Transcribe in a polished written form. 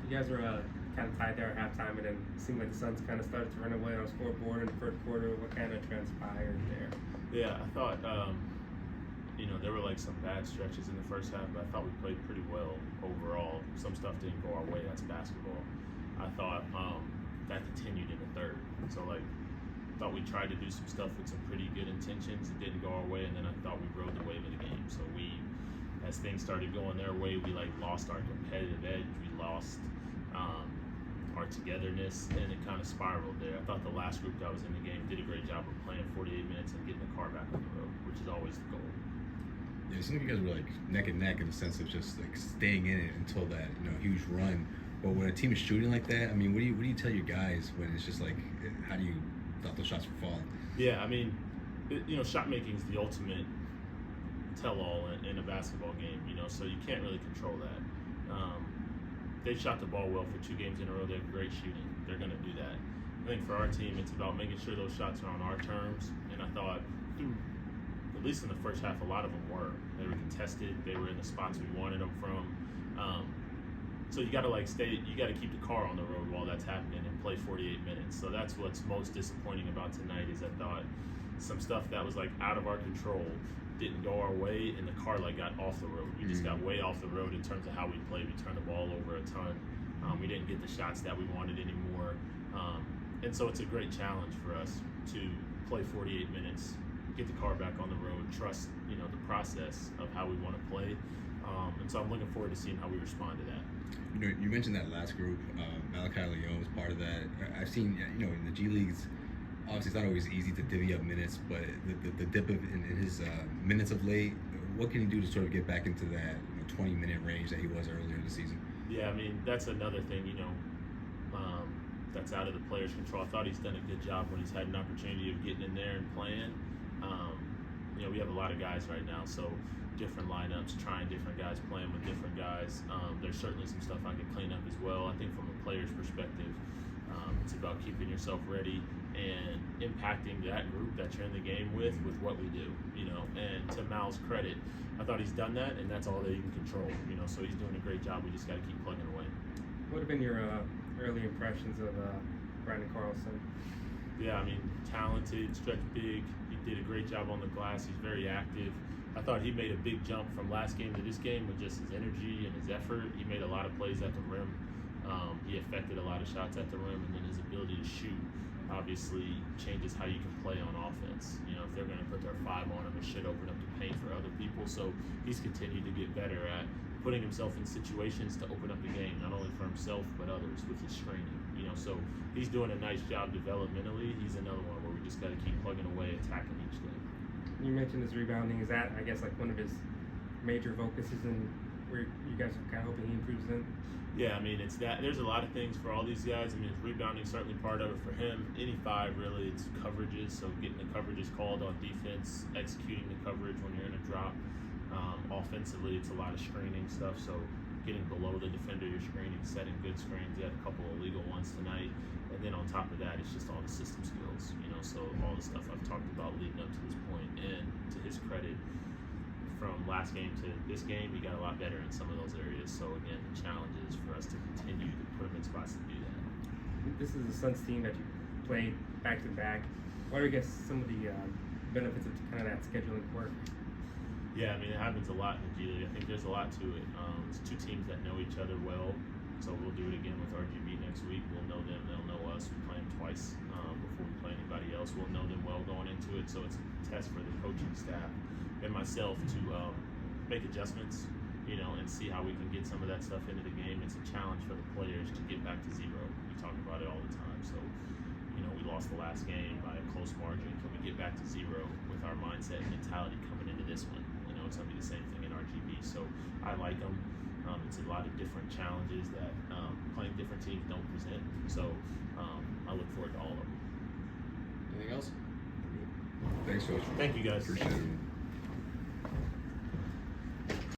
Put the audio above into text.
You guys were kind of tied there at halftime, and then it seemed like the Suns kind of started to run away on the scoreboard in the first quarter. What kind of transpired there? Yeah, I thought, there were like some bad stretches in the first half, but I thought we played pretty well overall. Some stuff didn't go our way. That's basketball. I thought that continued in the third. So, I thought we tried to do some stuff with some pretty good intentions. It didn't go our way, and then I thought we rode the wave of the game. So as things started going their way, we lost our competitive edge. We lost our togetherness, and it kind of spiraled there. I thought the last group that was in the game did a great job of playing 48 minutes and getting the car back on the road, which is always the goal. Yeah, it seemed like you guys were neck and neck in the sense of just staying in it until that huge run. But when a team is shooting like that, I mean, what do you tell your guys when it's just how do you stop those shots from falling? Yeah, I mean, shot making is the ultimate tell-all in a basketball game. So you can't really control that. They shot the ball well for 2 games in a row. They have great shooting. They're going to do that. I think for our team, it's about making sure those shots are on our terms. And I thought, at least in the first half, a lot of them were. They were contested. They were in the spots we wanted them from. So you got to you got to keep the car on the road while that's happening and play 48 minutes. So that's what's most disappointing about tonight is I thought some stuff that was out of our control didn't go our way, and the car got off the road. We just got way off the road in terms of how we played. We turned the ball over a ton. We didn't get the shots that we wanted anymore. And so it's a great challenge for us to play 48 minutes, get the car back on the road, trust the process of how we want to play. And so I'm looking forward to seeing how we respond to that. You mentioned that last group. Malachi Leon was part of that. I've seen, in the G Leagues, obviously it's not always easy to divvy up minutes, but the dip in his minutes of late, what can he do to sort of get back into that 20-minute range that he was earlier in the season? Yeah, I mean, that's another thing, that's out of the player's control. I thought he's done a good job when he's had an opportunity of getting in there and playing. We have a lot of guys right now, so different lineups, trying different guys, playing with different guys. There's certainly some stuff I could clean up as well. I think from a player's perspective, it's about keeping yourself ready and impacting that group that you're in the game with what we do, And to Mal's credit, I thought he's done that, and that's all that he can control, So he's doing a great job. We just got to keep plugging away. What have been your early impressions of Brandon Carlson? Yeah, I mean, talented, stretch big. He did a great job on the glass. He's very active. I thought he made a big jump from last game to this game with just his energy and his effort. He made a lot of plays at the rim. He affected a lot of shots at the rim, and then his ability to shoot obviously changes how you can play on offense. If they're going to put their 5 on him, it should open up the paint for other people. So he's continued to get better at putting himself in situations to open up the game, not only for himself but others with his screening. So he's doing a nice job developmentally. He's another one where we just got to keep plugging away, attacking each game. You mentioned his rebounding. Is that, I guess, one of his major focuses and where you guys are kind of hoping he improves in? Yeah, I mean, it's that. There's a lot of things for all these guys. I mean, rebounding is certainly part of it for him. Any 5, really, it's coverages. So getting the coverages called on defense, executing the coverage when you're in a drop. Offensively, it's a lot of screening stuff. So getting below the defender you're screening, setting good screens. He had a couple of illegal ones tonight. And then on top of that, it's just all the system skills. So all the stuff I've talked about leading up to this point. And to his credit, from last game to this game, he got a lot better in some of those areas. So again, the challenge is for us to continue to put him in spots to do that. This is a Suns team that you played back to back. What are, I guess, some of the benefits of kind of that scheduling work? Yeah, I mean, it happens a lot in the G League. I think there's a lot to it. It's 2 teams that know each other well. So we'll do it again with RGB next week. We'll know them, they'll know us. We play them twice before we play anybody else. We'll know them well going into it. So it's a test for the coaching staff and myself to make adjustments, and see how we can get some of that stuff into the game. It's a challenge for the players to get back to 0. We talk about it all the time. So, we lost the last game by a close margin. Can we get back to 0 with our mindset and mentality coming into this one? It's going to be the same thing in RGB. So I like them. It's a lot of different challenges that playing different teams don't present. So I look forward to all of them. Anything else? Thanks, Coach. Thank you, guys. Appreciate it.